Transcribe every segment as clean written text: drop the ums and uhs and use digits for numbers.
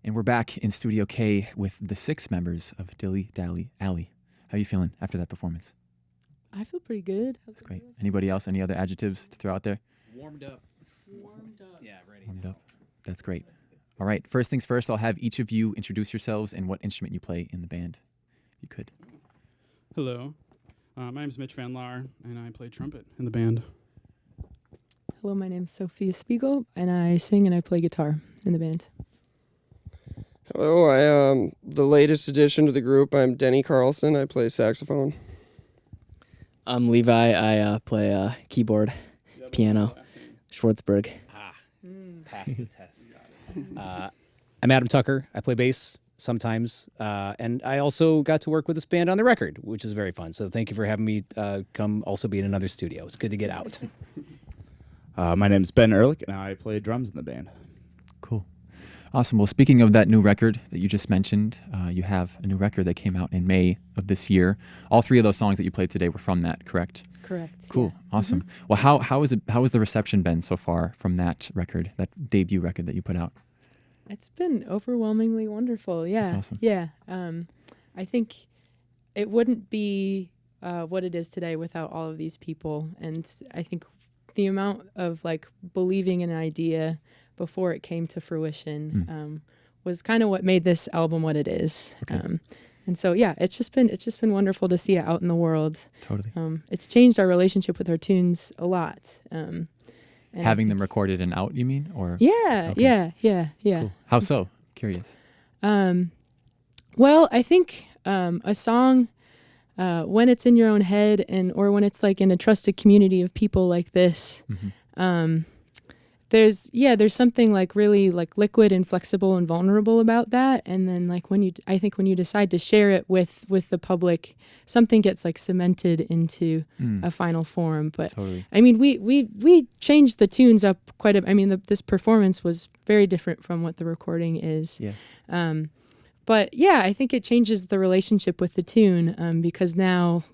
And we're back in Studio K with the 6 members of Dilly, Dally, Alley. How are you feeling after that performance? I feel pretty good. That's great. Anybody else? Any other adjectives to throw out there? Warmed up. Yeah, ready. Warmed up. That's great. All right. First things first, I'll have each of you introduce yourselves and what instrument you play in the band, if you could. Hello. My name's Mitch Van Laar, and I play trumpet in the band. Hello, my name's Sophia Spiegel, and I sing and I play guitar in the band. Hello, I am the latest addition to the group. I'm Denny Carlson. I play saxophone. I'm Levi. I play keyboard, piano, Schwartzberg. Pass the test. I'm Adam Tucker. I play bass sometimes, and I also got to work with this band on the record, which is very fun. So thank you for having me come also be in another studio. It's good to get out. My name's Ben Ehrlich, and I play drums in the band. Cool. Awesome. Well, speaking of that new record that you just mentioned, you have a new record that came out in May of this year. All 3 of those songs that you played today were from that, correct? Correct. Cool. Yeah. Awesome. Mm-hmm. Well, how has the reception been so far from that record, that debut record that you put out? It's been overwhelmingly wonderful. Yeah. That's awesome. Yeah. I think it wouldn't be what it is today without all of these people. And I think the amount of believing in an idea before it came to fruition was kind of what made this album what it is. Okay. And so, yeah, it's just been wonderful to see it out in the world. Totally. It's changed our relationship with our tunes a lot. Having them recorded and out, you mean? Or Yeah, okay. yeah. Cool. How so? Curious. Well, I think a song, when it's in your own head or when it's in a trusted community of people like this, there's something really liquid and flexible and vulnerable about that. And then when you decide to share it with the public, something gets cemented into a final form. But totally. I mean, we changed the tunes up quite a. I mean, this performance was very different from what the recording is. Yeah. But yeah, I think it changes the relationship with the tune because now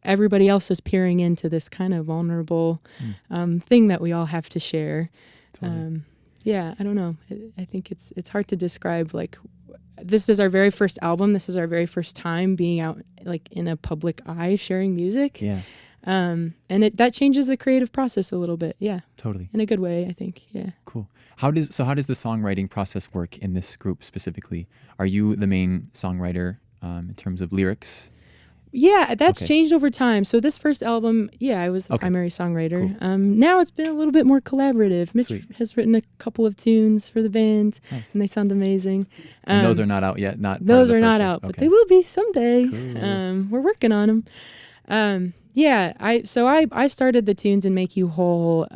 everybody else is peering into this kind of vulnerable thing that we all have to share. Totally. Yeah, I don't know. I think it's hard to describe. This is our very first album. This is our very first time being out in a public eye sharing music. Yeah. And that changes the creative process a little bit. Yeah. Totally. In a good way, I think. Yeah. Cool. How does the songwriting process work in this group specifically? Are you the main songwriter in terms of lyrics? Yeah, that's Okay. changed over time. So this first album, I was the primary songwriter. Cool. Now it's been a little bit more collaborative. Mitch Sweet. has written a couple of tunes for the band, Nice. And they sound amazing. And those are not out yet. Those are not out, but they will be someday. Cool. We're working on them. I started the tunes in Make You Whole.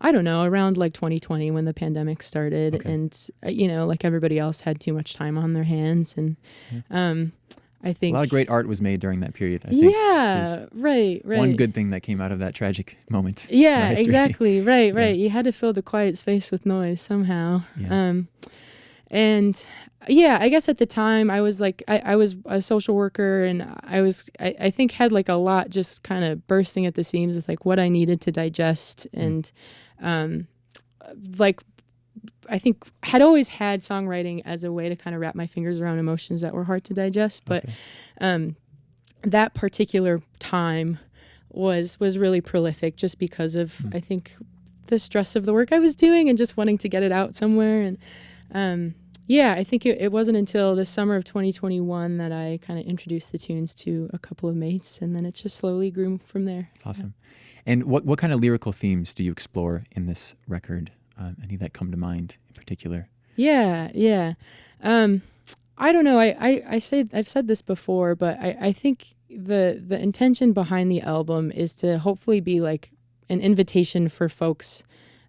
I don't know, around 2020 when the pandemic started, Okay. and everybody else had too much time on their hands, and I think A lot of great art was made during that period, I think. Yeah, right. One good thing that came out of that tragic moment. in Yeah, our history. exactly. Right. Yeah. You had to fill the quiet space with noise somehow. Yeah. And yeah, I guess at the time I was I was a social worker, and I think had a lot just kind of bursting at the seams with what I needed to digest, and I think had always had songwriting as a way to kind of wrap my fingers around emotions that were hard to digest, but that particular time was really prolific just because of I think the stress of the work I was doing and just wanting to get it out somewhere. And I think it wasn't until the summer of 2021 that I kind of introduced the tunes to a couple of mates, and then it just slowly grew from there. That's awesome. And what kind of lyrical themes do you explore in this record? Any that come to mind in particular? Yeah. I don't know. I've said this before, but I think the intention behind the album is to hopefully be an invitation for folks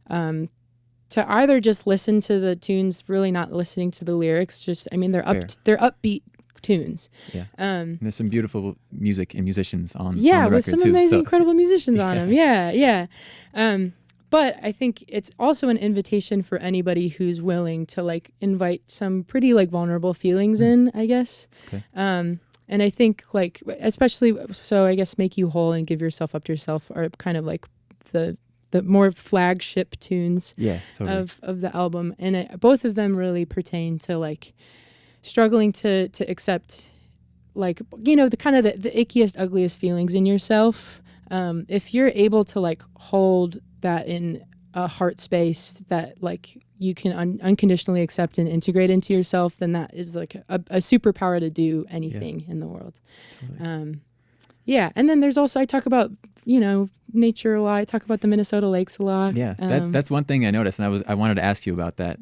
to either just listen to the tunes, really not listening to the lyrics. They're upbeat tunes. Yeah. And there's some beautiful music and musicians on the with record some too. amazing, So- incredible musicians on them. Yeah. But I think it's also an invitation for anybody who's willing to invite some pretty vulnerable feelings in, I guess. Okay. And I think especially so I guess Make You Whole and Give Yourself Up to Yourself are kind of the the more flagship tunes Yeah, totally. of the album, and both of them really pertain to like struggling to accept, like, you know, the kind of the ickiest, ugliest feelings in yourself. If you're able to like hold that in a heart space that like you can unconditionally accept and integrate into yourself, then that is like a superpower to do anything in the world. Totally. Yeah, and then there's also, I talk about, you know, nature a lot. I talk about the Minnesota lakes a lot. Yeah, that's one thing I noticed, and I wanted to ask you about that.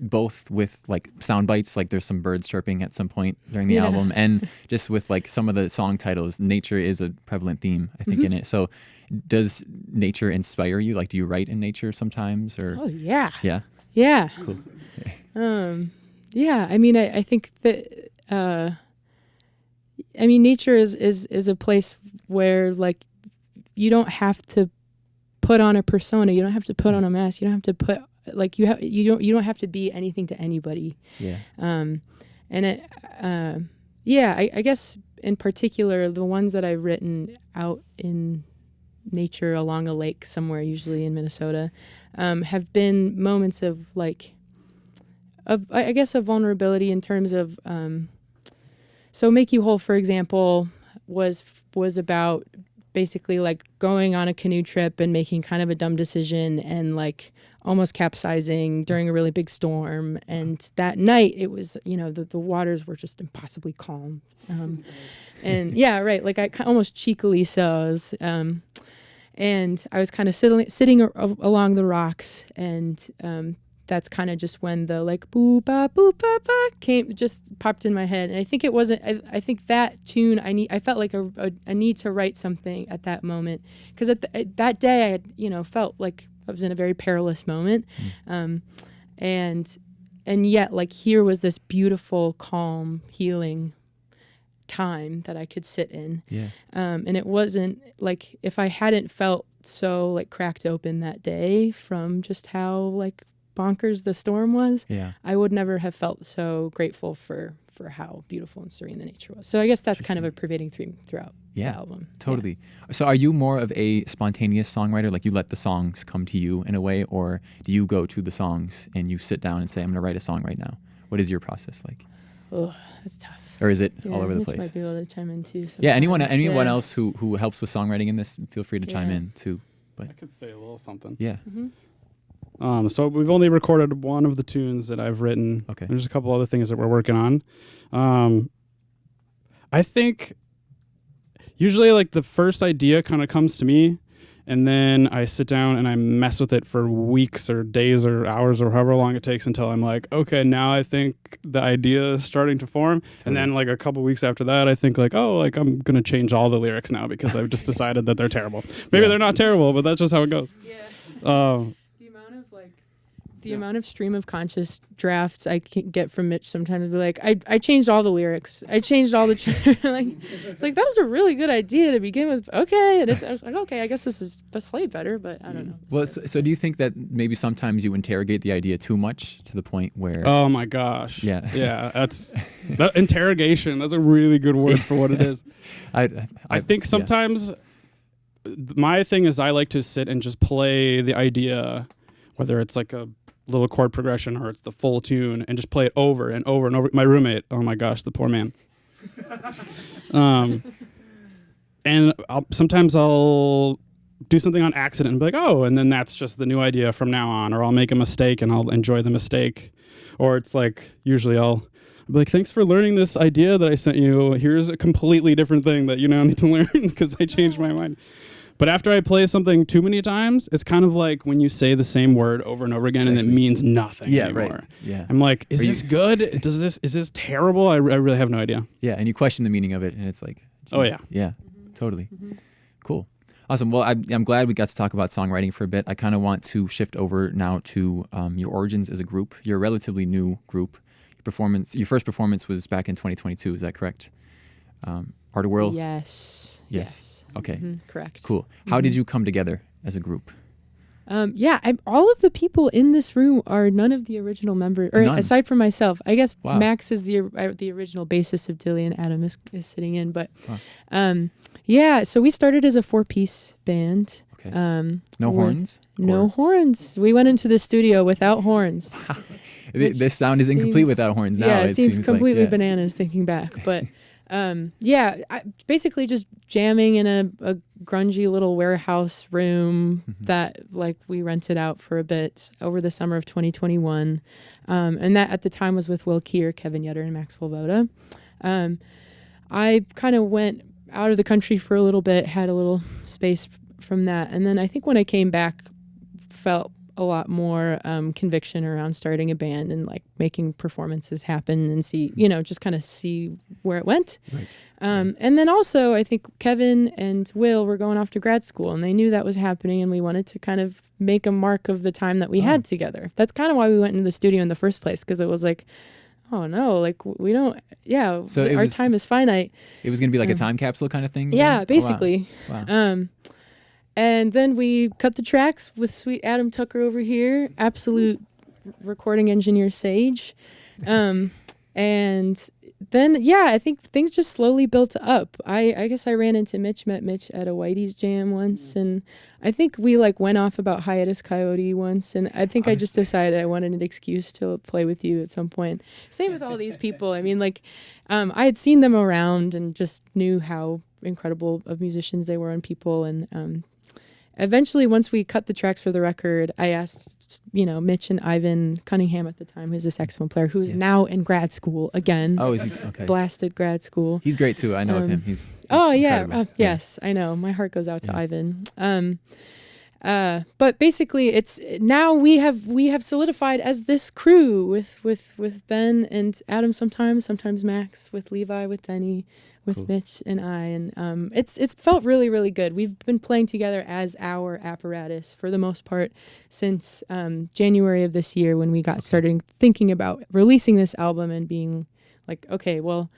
Both with like sound bites, like there's some birds chirping at some point during the album, and just with like some of the song titles, nature is a prevalent theme, I think, in it. So does nature inspire you? Like, do you write in nature sometimes, or? Oh yeah. Yeah. Yeah. Cool. Yeah. I mean, I think that I mean, nature is a place where like you don't have to put on a persona. You don't have to put on a mask. You don't have to put like you don't have to be anything to anybody. Yeah. And it I guess in particular the ones that I've written out in nature along a lake somewhere, usually in Minnesota, have been moments of like I guess of vulnerability in terms of so Make You Whole, for example, was about basically like going on a canoe trip and making kind of a dumb decision and like almost capsizing during a really big storm. And that night it was, you know, the waters were just impossibly calm. And yeah, right. Like I almost cheekily so. And I was kind of sitting along the rocks, and that's kind of just when the like boo ba just popped in my head. And I think it wasn't. I think that tune I felt like a need to write something at that moment, because that day I had, you know, felt like I was in a very perilous moment, and yet like here was this beautiful, calm, healing time that I could sit in. Yeah. And it wasn't like, if I hadn't felt so like cracked open that day from just how like bonkers the storm was, I would never have felt so grateful for how beautiful and serene the nature was. So I guess that's kind of a pervading theme throughout the album. Totally. Yeah. So are you more of a spontaneous songwriter? Like you let the songs come to you in a way, or do you go to the songs and you sit down and say, I'm going to write a song right now? What is your process like? Oh, that's tough. Or is it all over the Mitch place? might be able to chime in too. Yeah, anyone else who helps with songwriting in this, feel free to chime in too. But I could say a little something. Yeah. So we've only recorded one of the tunes that I've written. Okay. There's a couple other things that we're working on. I think usually like the first idea kind of comes to me, and then I sit down and I mess with it for weeks or days or hours or however long it takes until I'm like, okay, now I think the idea is starting to form. Totally. And then like a couple weeks after that, I think like, oh, like I'm going to change all the lyrics now because I've just decided that they're terrible. Maybe they're not terrible, but that's just how it goes. Yeah. The amount of stream of conscious drafts I can get from Mitch sometimes, be like, I changed all the lyrics. I changed all the like, it's like, that was a really good idea to begin with. Okay, and I was like, okay, I guess this is slightly better, but I don't know. Well, so do you think that maybe sometimes you interrogate the idea too much to the point where? Oh my gosh. Yeah. That's interrogation. That's a really good word for what it is. I think sometimes my thing is I like to sit and just play the idea, whether it's like a little chord progression or it's the full tune, and just play it over and over and over. My roommate, oh my gosh, the poor man. And sometimes I'll do something on accident and be like, oh, and then that's just the new idea from now on. Or I'll make a mistake and I'll enjoy the mistake. Or it's like, usually I'll be like, thanks for learning this idea that I sent you. Here's a completely different thing that you now need to learn because I changed my mind. But after I play something too many times, it's kind of like when you say the same word over and over again and it means nothing anymore. Right. Yeah. I'm like, is this good? Is this terrible? I really have no idea. Yeah, and you question the meaning of it, and it's like, geez. Oh yeah. Yeah, totally. Cool. Awesome. Well, I'm glad we got to talk about songwriting for a bit. I kind of want to shift over now to your origins as a group. You're a relatively new group. Your first performance was back in 2022, is that correct? Art of World? Yes. Okay. Correct. Cool. How did you come together as a group? All of the people in this room are none of the original members, or aside from myself. I guess Max is the original bassist of Dilly, and Adam is sitting in. But so we started as a 4-piece band. Okay. No with horns? No Or- horns. We went into the studio without horns. The sound is incomplete seems- without horns now. Yeah, it seems like, completely yeah. bananas thinking back. But basically just jamming in a grungy little warehouse room that like we rented out for a bit over the summer of 2021. And that at the time was with Will Keir, Kevin Yetter, and Maxwell Voda. I kind of went out of the country for a little bit, had a little space from that. And then I think when I came back, felt a lot more conviction around starting a band and like making performances happen and see, just kind of see where it went. Right. And then also I think Kevin and Will were going off to grad school and they knew that was happening and we wanted to kind of make a mark of the time that we had together. That's kind of why we went into the studio in the first place, because it was like, oh no, like we don't, So our time is finite. It was going to be like a time capsule kind of thing? Yeah, then? basically. Oh, wow. And then we cut the tracks with sweet Adam Tucker over here, absolute recording engineer sage. And then, I think things just slowly built up. I guess I ran into met Mitch at a Whitey's jam once. And I think we like went off about Hiatus Coyote once. And I think I just decided I wanted an excuse to play with you at some point. Same with all these people. I mean, like, I had seen them around and just knew how incredible of musicians they were and people. And, eventually, once we cut the tracks for the record, I asked, Mitch and Ivan Cunningham at the time, who's a saxophone player, who's now in grad school again. Oh, is he? Okay. Blasted grad school. He's great too. I know of him. He's incredible. Yes, I know. My heart goes out to Ivan. But basically, it's now we have solidified as this crew with Ben and Adam sometimes Max, with Levi, with Denny, with Mitch and I, and it's felt really, really good. We've been playing together as our apparatus for the most part since January of this year, when we got started thinking about releasing this album and being like, okay, well,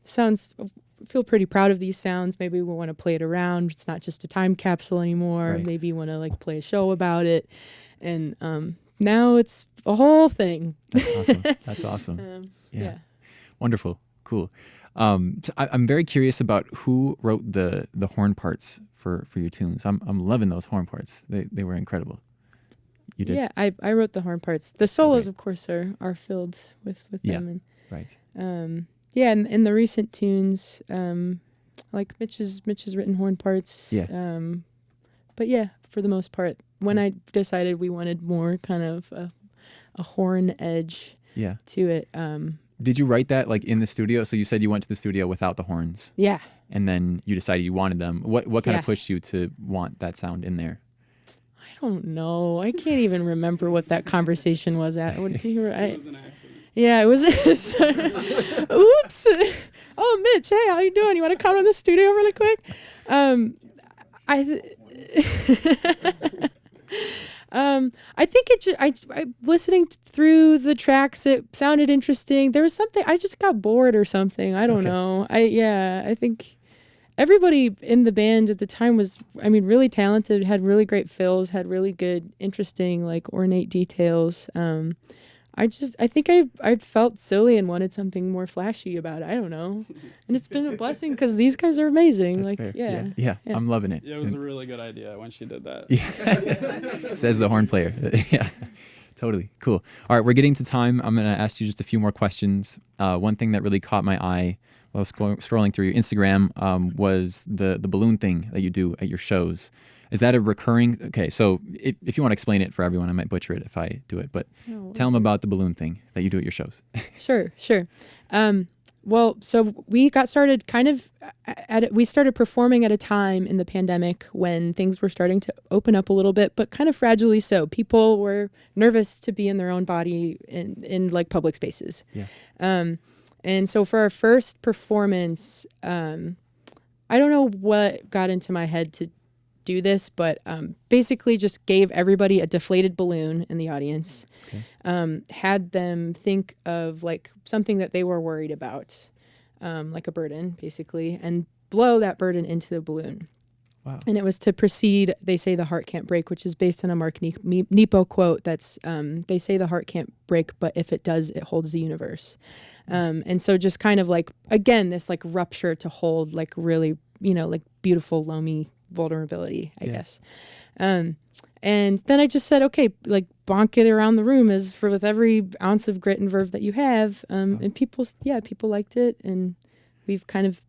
feel pretty proud of these sounds. Maybe we want to play it around. It's not just a time capsule anymore. Right. Maybe you want to like play a show about it, and now it's a whole thing. That's awesome. That's awesome. Yeah. Wonderful. Cool. So I'm very curious about who wrote the horn parts for your tunes. I'm loving those horn parts. They were incredible. You did? Yeah, I wrote the horn parts. The solos, of course, are filled with them. And, right. and in the recent tunes, like Mitch has written horn parts. Yeah. But yeah, for the most part, when I decided we wanted more kind of a horn edge to it. Did you write that like in the studio? So you said you went to the studio without the horns. Yeah. And then you decided you wanted them. What kind of pushed you to want that sound in there? I don't know. I can't even remember what that conversation was at. What did you hear? It was an accident. Yeah, it was. Oops. Oh, Mitch, hey, how you doing? You want to come in the studio really quick? I think I listening through the tracks, it sounded interesting. There was something, I just got bored or something. I don't know. I think everybody in the band at the time was, really talented, had really great fills, had really good, interesting, like ornate details. I think I felt silly and wanted something more flashy about it. I don't know. And it's been a blessing because these guys are amazing. That's like, fair. Yeah, I'm loving it. Yeah, it was a really good idea when she did that. Yeah. Says the horn player. Yeah, totally. Cool. All right, we're getting to time. I'm going to ask you just a few more questions. One thing that really caught my eye while I was scrolling through your Instagram was the balloon thing that you do at your shows. Is that a recurring? Okay, so if you want to explain it for everyone, I might butcher it if I do it, but tell them about the balloon thing that you do at your shows. Sure. Well, so we got started we started performing at a time in the pandemic when things were starting to open up a little bit, but kind of fragilely so. People were nervous to be in their own body in like public spaces. Yeah. And so for our first performance, I don't know what got into my head to do this, but basically just gave everybody a deflated balloon in the audience, had them think of like something that they were worried about, like a burden basically, and blow that burden into the balloon. Wow. And it was to precede They Say the Heart Can't Break, which is based on a Mark Nepo quote that's, they say the heart can't break, but if it does, it holds the universe. And so just kind of like, again, this like rupture to hold like really, like beautiful, loamy vulnerability, I guess. And then I just said, okay, like bonk it around the room with every ounce of grit and verve that you have. And people liked it, and we've kind of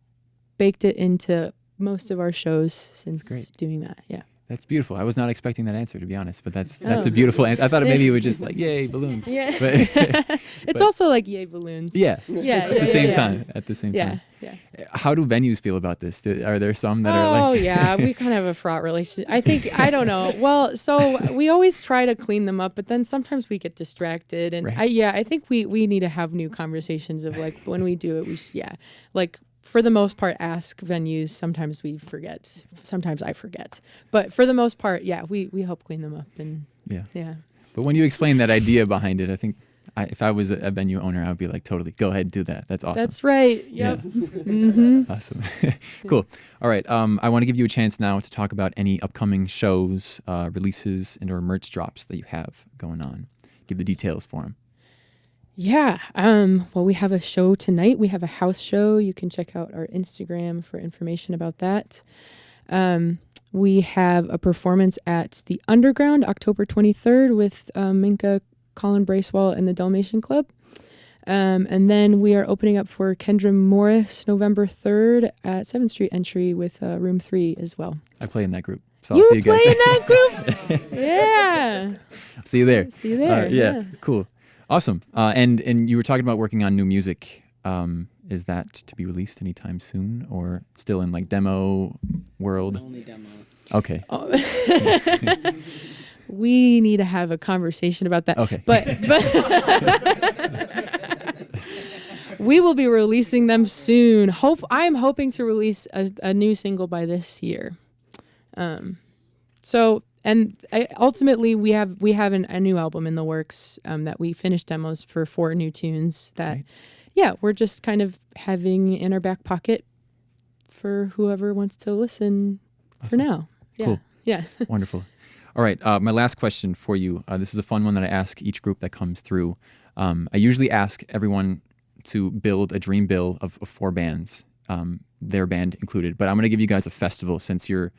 baked it into most of our shows since doing that. Yeah. That's beautiful. I was not expecting that answer, to be honest, but that's a beautiful answer. I thought maybe it was just like, yay, balloons. Yeah. But, It's also like yay, balloons. Yeah. Yeah. At the same time. At the same time. Yeah. How do venues feel about this? Are there some that are like... Oh, yeah. We kind of have a fraught relationship. I don't know. Well, so we always try to clean them up, but then sometimes we get distracted. And I think we need to have new conversations of like, when we do it, like, for the most part, ask venues. Sometimes we forget. Sometimes I forget. But for the most part, we help clean them up. And yeah. But when you explain that idea behind it, I think if I was a venue owner, I would be like, totally, go ahead, do that. That's awesome. That's right. Yep. Yeah. Awesome. Cool. All right. I want to give you a chance now to talk about any upcoming shows, releases, and or merch drops that you have going on. Give the details for them. Yeah. Well, we have a show tonight. We have a house show. You can check out our Instagram for information about that. We have a performance at the Underground, October 23rd, with Minka, Colin Bracewell, and the Dalmatian Club. And then we are opening up for Kendra Morris, November 3rd at 7th Street Entry with Room 3 as well. I play in that group. So I'll see you guys play there. in that group? Yeah. See you there. See you there. Yeah. Cool. Awesome. And you were talking about working on new music. Is that to be released anytime soon, or still in like demo world? Only demos. Okay. We need to have a conversation about that. Okay. But we will be releasing them soon. I'm hoping to release a new single by this year. Ultimately, we have a new album in the works that we finished demos for 4 new tunes that, we're just kind of having in our back pocket for whoever wants to listen for now. Yeah. Cool. Yeah. Wonderful. All right. My last question for you. This is a fun one that I ask each group that comes through. I usually ask everyone to build a dream bill of 4 bands. Their band included, but I'm going to give you guys a festival. Since you're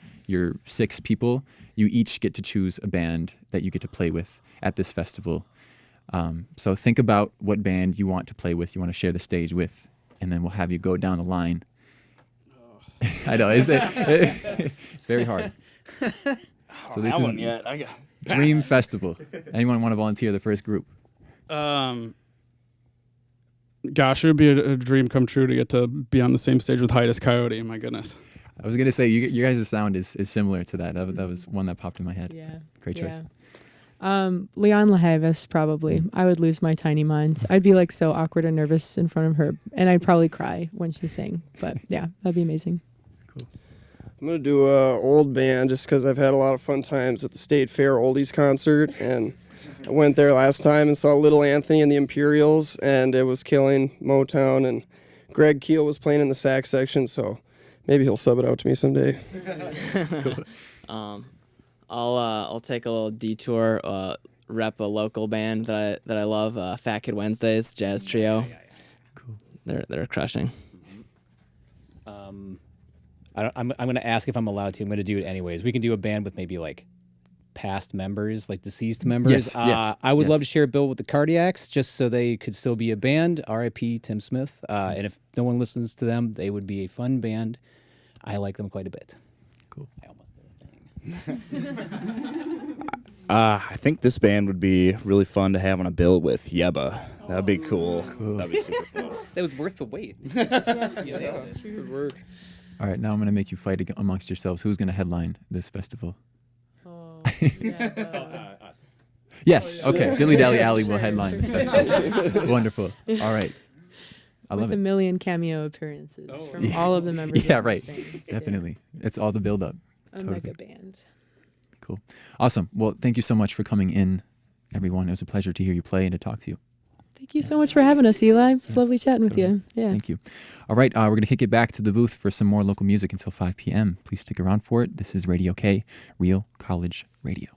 6 people, you each get to choose a band that you get to play with at this festival. So think about what band you want to play with, you want to share the stage with, and then we'll have you go down the line. I know, it's very hard. So this is Dream Festival. Anyone want to volunteer the first group? Gosh, it would be a dream come true to get to be on the same stage with Haynes Coyote. My goodness. I was gonna say you guys' sound is similar to that. That was one that popped in my head. Yeah. Great choice. Leon Lahavis, probably. I would lose my tiny mind. I'd be like so awkward and nervous in front of her, and I'd probably cry when she sang. But yeah, that'd be amazing. Cool. I'm going to do a old band just because I've had a lot of fun times at the State Fair Oldies concert, and I went there last time and saw Little Anthony and the Imperials, and it was killing Motown, and Greg Keel was playing in the sax section, so maybe he'll sub it out to me someday. Cool. I'll take a little detour, rep a local band that I love, Fat Kid Wednesdays, jazz trio. Cool. They're crushing. I'm going to ask if I'm allowed to. I'm going to do it anyways. We can do a band with maybe like past members, like deceased members. Yes. I would love to share a bill with the Cardiacs just so they could still be a band. R.I.P. Tim Smith. And if no one listens to them, they would be a fun band. I like them quite a bit. Cool. I almost did a thing. I think this band would be really fun to have on a bill with Yeba. That'd be cool. That'd be super fun. That was worth the wait. Good work. All right, now I'm going to make you fight amongst yourselves. Who's going to headline this festival? Us. Yes. Okay. Dilly Dally Alley will headline this festival. Wonderful. All right. I love With it. 1 million cameo appearances from all of the members. Yeah, of right. this band. Definitely. It's all the build up. A mega band. Cool. Awesome. Well, thank you so much for coming in, everyone. It was a pleasure to hear you play and to talk to you. Thank you so much for having us, Eli. It's lovely chatting with you. Yeah. Thank you. All right. We're going to kick it back to the booth for some more local music until 5 p.m. Please stick around for it. This is Radio K, Real College Radio.